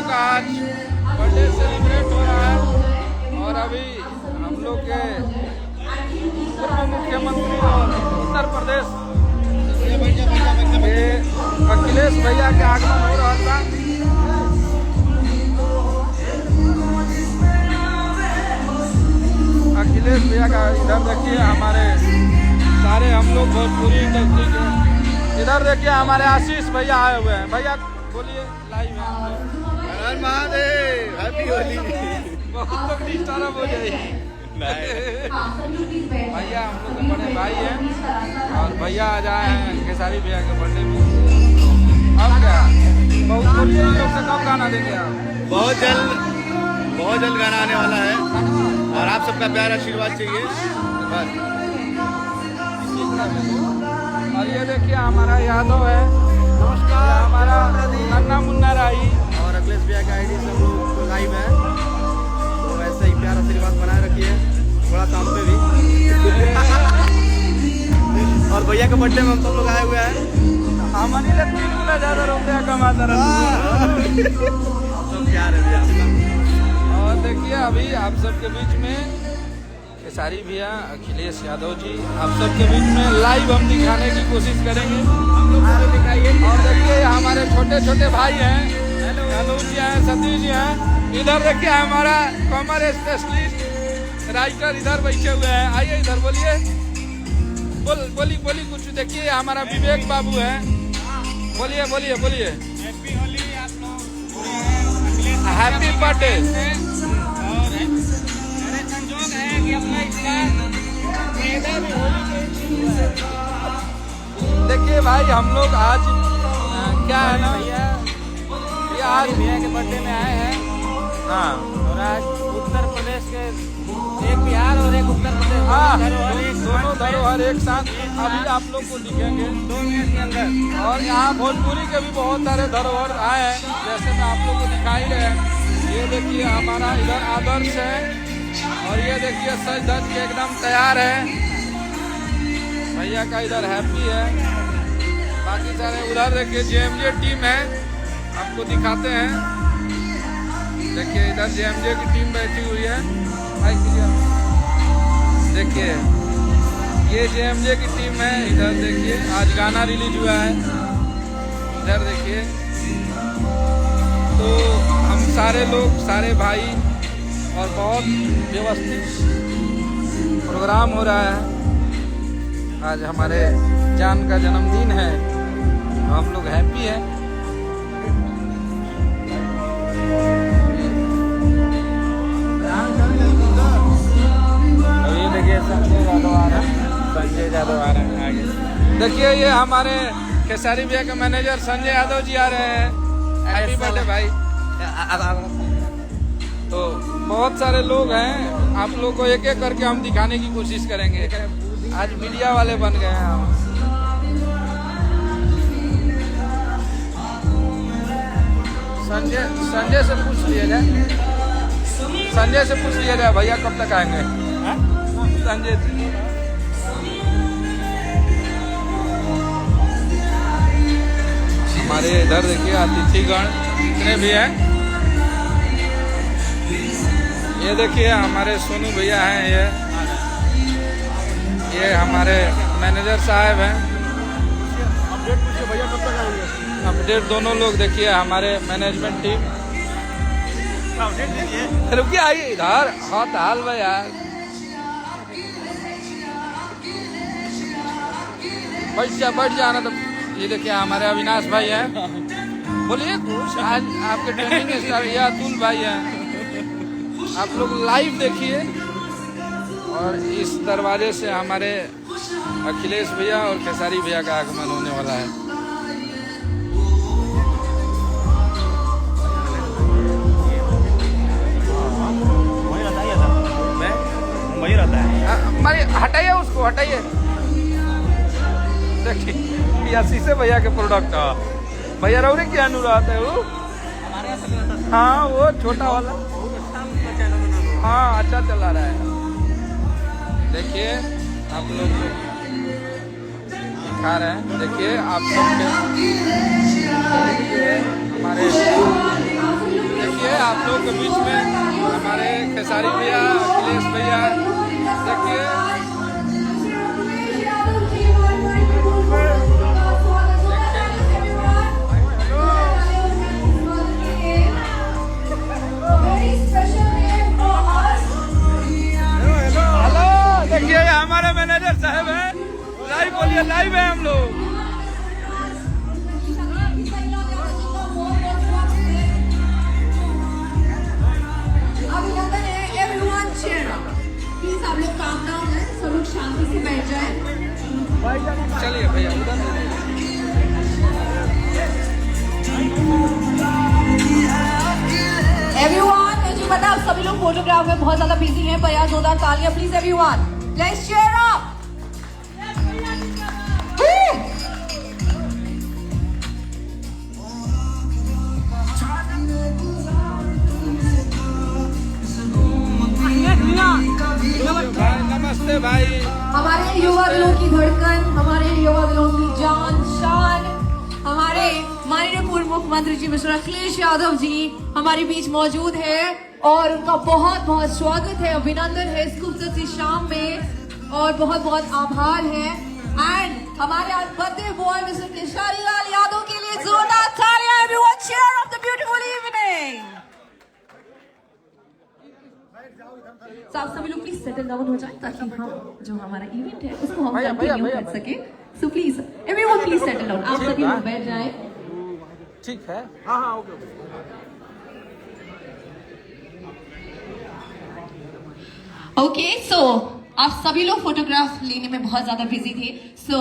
लोग का आज बर्थडे सेलिब्रेट हो रहा है और अभी हम लोग के पूर्व मुख्यमंत्री और उत्तर प्रदेश के अखिलेश भैया के आगमन हो रहा था। अखिलेश भैया का इधर देखिए हमारे सारे हम लोग भोजपुरी इंडस्ट्री के। इधर देखिए हमारे आशीष भैया आए हुए हैं। भैया बोलिए, लाइव है। हर महादेव, हैप्पी होली। बहुत लोग डिस्टर्ब हो जाएगी। भैया हम लोग के बड़े भाई हैं और भैया आ जाए हैं खेसारी भैया के बर्थडे में। अब क्या बहुत बोलिए, लोग से कब गाना देंगे आप? बहुत जल्द गाना आने वाला है और आप सबका प्यार आशीर्वाद चाहिए बस। और ये देखिए हमारा यादव है, नमस्कार, हमारा नन्ना मुन्ना राही और अखिलेश भैया का आईडी सब लोग लाइव है, तो ऐसे ही प्यार आशीर्वाद बनाए रखिए, थोड़ा काम पे भी। और भैया के बर्थडे में हम सब लोग आए हुए हैं। हमारी लगती है ज्यादा रुपया कमाता रहता। सब प्यार है भैया। और देखिए अभी आप सबके बीच में खेसारी भैया, अखिलेश यादव जी आप सबके बीच में लाइव हम दिखाने की कोशिश करेंगे। और देखिए हमारे छोटे छोटे भाई हैं, अनुज जी हैं, सतीश जी हैं। इधर देखिए हमारा कॉमर स्पेशलिस्ट राइटर इधर बैठे हुए हैं। आइए इधर बोलिए, बोली कुछ। देखिए हमारा विवेक बाबू है, बोलिए बोलिए बोलिए। हैप्पी होली आप लोग, हैप्पी बर्थडे। संजोग है कि अपना इसका देखिए भाई हम लोग आज क्या है ना भैया, ये आज भैया के बर्थडे में आए हैं। हाँ और आज उत्तर प्रदेश के एक बिहार और एक उत्तर प्रदेश हाँ दोनों धरोहर एक साथ अभी आप लोग को दिखेंगे 2 मिनट के अंदर। और यहाँ भोजपुरी के भी बहुत सारे धरोहर आए हैं, जैसे मैं आप लोग को दिखाई रहे हैं। ये देखिए हमारा इधर आदर्श है और ये देखिए सज धज के एकदम तैयार है। भैया का इधर हैप्पी है, बाकी सारे उधर देखिए जेएमजे टीम है, आपको दिखाते हैं। देखिए इधर जेएमजे की टीम बैठी हुई है। देखिए ये जेएमजे की टीम है। इधर देखिए आज गाना रिलीज हुआ है, इधर देखिए। तो हम सारे लोग, सारे भाई और बहुत व्यवस्थित प्रोग्राम हो रहा है। आज हमारे जान का जन्मदिन है, हम लोग हैप्पी हैं। और ये देखिए संजय यादव आ रहा है, आगे। देखिए ये हमारे खेसारी भैया के मैनेजर संजय यादव जी आ रहे हैं। हैप्पी बर्थडे भाई। तो बहुत सारे लोग हैं, आप लोग को एक एक करके हम दिखाने की कोशिश करेंगे। आज मीडिया वाले बन गए हैं हम। संजय से पूछ लिया जाए, संजय से पूछ लिया जाए भैया कब तक आएंगे। संजय जी हमारे इधर देखिए अतिथिगण जितने भी हैं। ये देखिए हमारे सोनू भैया हैं, ये हमारे मैनेजर साहब हैं। अपडेट पूछिए भैया कब तक आएंगे। अपडेट दोनों लोग देखिए हमारे मैनेजमेंट टीम। अपडेट दीजिए। रुकिए आइए इधर, हाथ हाल भाई यार, बैठ जाना। तो ये देखिए हमारे अविनाश भाई हैं, बोलिए कुछ। आज आपके ट्रेनिंग स्टार ये अतुल भाई हैं। आप लोग लाइव देखिए। और इस दरवाजे से हमारे अखिलेश भैया और खेसारी भैया का आगमन होने वाला है। वही रहता है। हटाइए उसको, हटाइए। देखिए ये शीशे भैया के प्रोडक्ट है। भैया रौरे क्या अनुराध है वो? हाँ वो छोटा वाला, हाँ अच्छा चला रहा है। देखिए आप लोग दिखा रहे हैं, देखिए आप सबके हमारे खेसारी भैया, अखिलेश भैया, देखिए हेलो, देखिए हमारे मैनेजर साहब हैं, लाइव बोलिए, लाइव है हम लोग। अभिनंदन है, एवरीवन चीयर अप। प्लीज आप लोग काम डाउन है, सब लोग शांति से बैठ जाएं। चलिए भैया उधर एवरीवन, मुझे पता है आप सभी लोग फोटोग्राफ में बहुत ज्यादा बिजी हैं, पर यार जोरदार तालियां please everyone, let's cheer up. नमस्ते भाई। हमारे युवा दिलों की धड़कन, हमारे युवा दिलों की जान शान, हमारे माननीय पूर्व मुख्यमंत्री जी मिस्टर अखिलेश यादव जी हमारे बीच मौजूद है और उनका बहुत बहुत स्वागत है, अभिनंदन है इस खूबसूरत सी शाम में और बहुत बहुत आभार है। एंड हमारे आज birthday boy mister Khesari Lal Yadav के लिए जोरदार तालियां। Everyone cheer up the beautiful evening. तो आप सभी लोग प्लीज सेटल डाउन हो जाए ताकि हम जो हमारा इवेंट है उसको हम कंटिन्यू कर सके। So please everyone please settle down, आप सभी लोग बैठ जाएं। ठीक है। हाँ ओके। ओके सो आप सभी लोग फोटोग्राफ लेने में बहुत ज्यादा बिजी थे, सो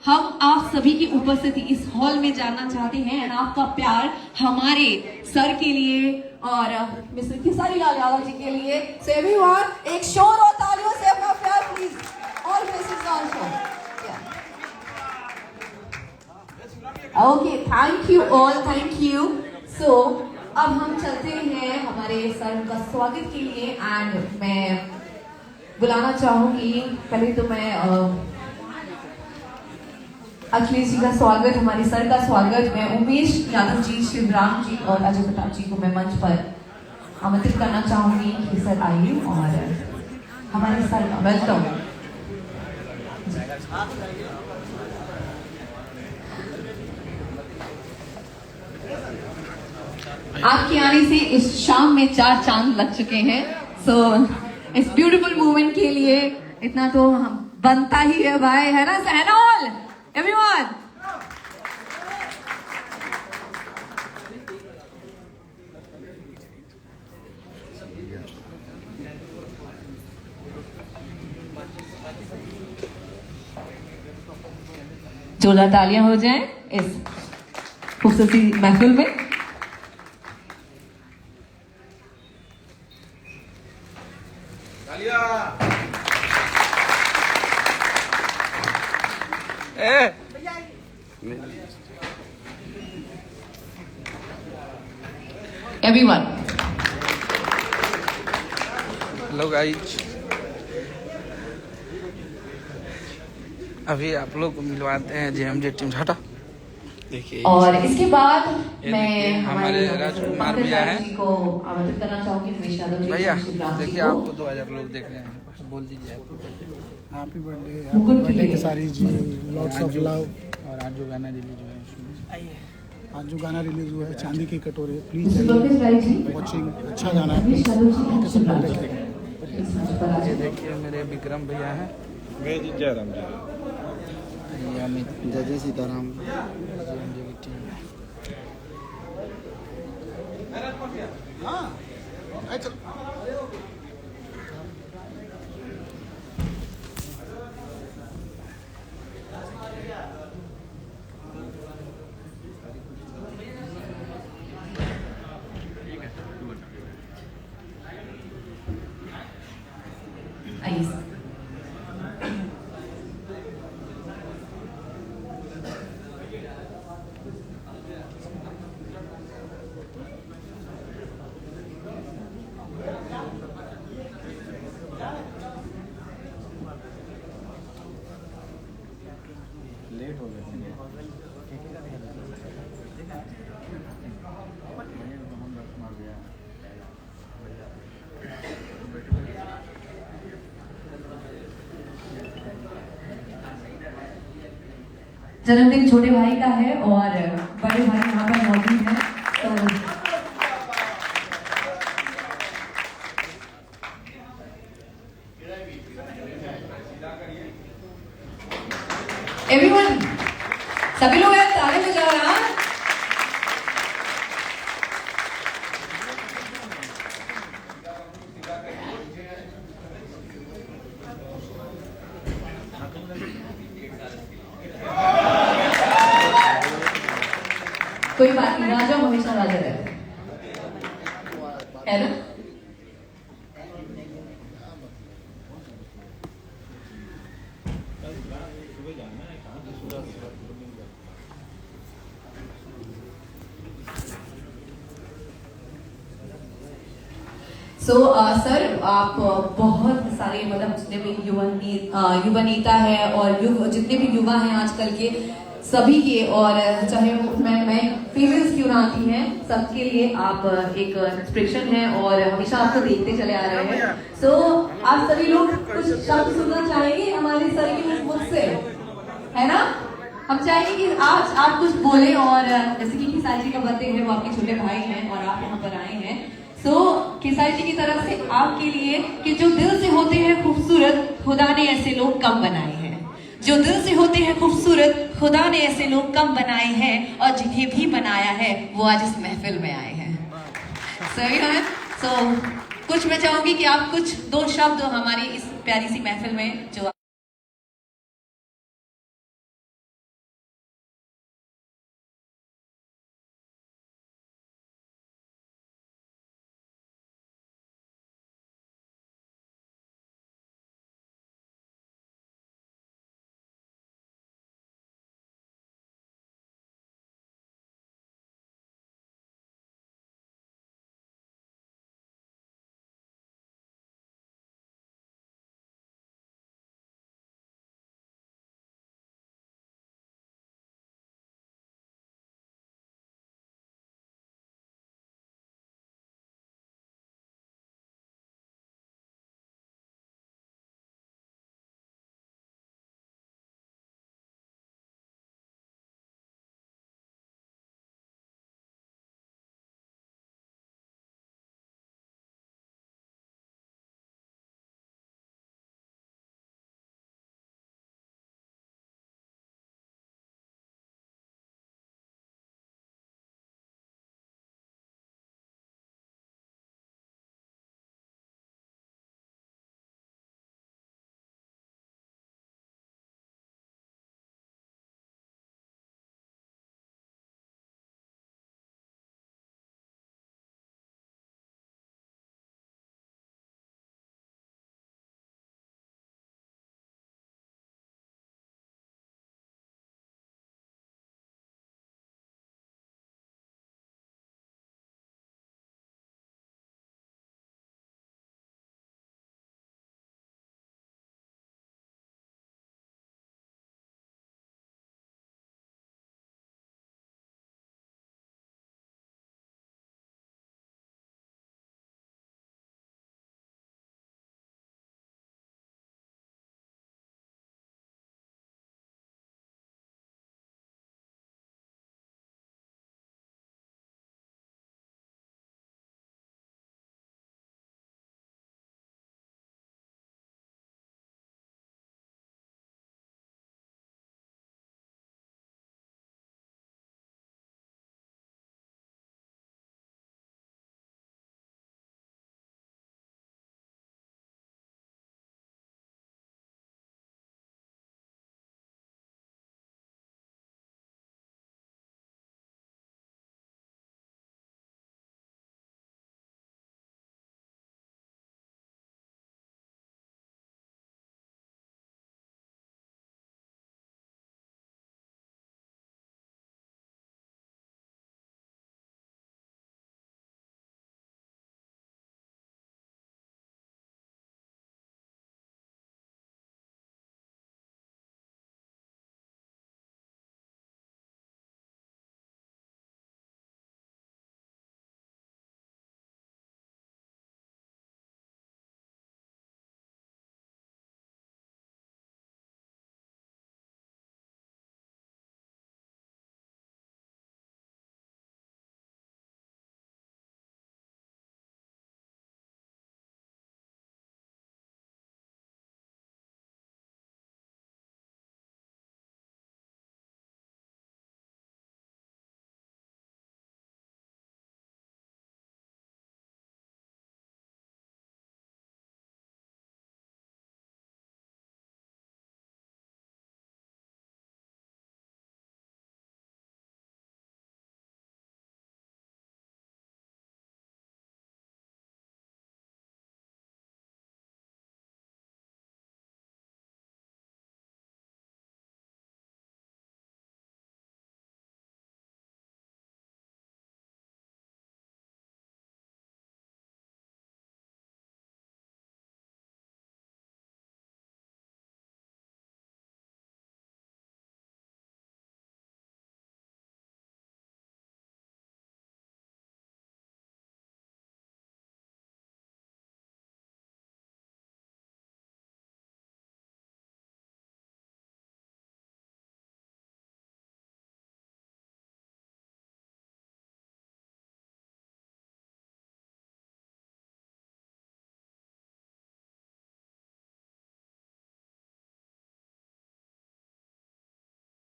हम आप सभी की उपस्थिति इस हॉल में जानना चाहते हैं एंड आपका प्यार हमारे सर के लिए और मिस्टर खेसारी लाल यादव जी के लिए। सो एवरीवन एक शोर और तालियों से अपना प्यार please all faces also. Okay thank you all, thank you. So अब हम चलते हैं हमारे सर का स्वागत के लिए एंड मैं बुलाना चाहूंगी, पहले तो मैं अखिलेश जी का स्वागत, हमारे सर का स्वागत, मैं उमेश यादव जी, शिवराम जी और अजय प्रताप जी को मैं मंच पर आमंत्रित करना चाहूंगी कि सर आइए और हमारे सर का वेलकम। आपके आने से इस शाम में 4 चांद लग चुके हैं। सो इस ब्यूटीफुल मूवमेंट के लिए इतना तो बनता ही है भाई, है ना सहनोल एवरीवन। जोरदार तालियां हो जाएं इस खूबसूरती महफिल में। Everyone. हेलो गाइज, अभी आप लोग को मिलवाते हैं जेएमजे टीम हटा। देखिए और इसके बाद ये मैं देखिए, हमारे राजकुमार भैया हैं। जी को आमंत्रित करना चाहूंगी, उमेश यादव जी, भैया शिवराम जी देखिए को। आपको 2000 लोग देख रहे हैं, बोल दीजिए हैप्पी मुकुल के बर्थडे लिए। Khesari ji, lots of love. और आज जो गाना रिलीज हुआ है उसमें आज जो गाना रिलीज हुआ है चांदी की कटोरी, प्लीज मिस्टर लोकेश भाई जी, वॉचिंग, अच्छा गाना है। उमेश यादव जी और शिवराम जी। देखें। इस मंच पर आ ये जाइए। देखिए मेरे विक्रम भैया हैं, जयराम जी, ये अमित जय जय सीताराम। जेएमजे की टीम। आइए सर। जन्मदिन छोटे भाई का है और बड़े भाई यहाँ पर मौजूद हैं, तो एवरीवन, सभी लोग यार ताली बजा रहे हैं। कोई बात नहीं, राजा हमेशा राजा रहते है ना। सर, आप बहुत सारे मतलब जितने भी युवा नेता है और जितने भी युवा हैं आजकल के सभी के, और चाहे मैं फीमेल्स क्यों ना आती हैं, सबके लिए आप एक इंस्पिरेशन है और हमेशा आपको देखते चले आ रहे हैं। सो आप सभी लोग कुछ शब्द सुनना चाहेंगे हमारे सर के मुख से, है ना। हम चाहेंगे कि आज आप कुछ बोले, और जैसे कि खेसारी जी का बर्थडे है, वो आपके छोटे भाई हैं और आप यहाँ पर आए हैं। सो खेसारी जी की तरफ से आपके लिए कि जो दिल से होते हैं खूबसूरत, खुदा ने ऐसे लोग कम बनाए हैं। जो दिल से होते हैं खूबसूरत, खुदा ने ऐसे लोग कम बनाए हैं, और जिन्हें भी बनाया है वो आज इस महफिल में आए हैं। सही है। सो कुछ मैं चाहूंगी कि आप कुछ 2 शब्द हमारी इस प्यारी सी महफिल में जो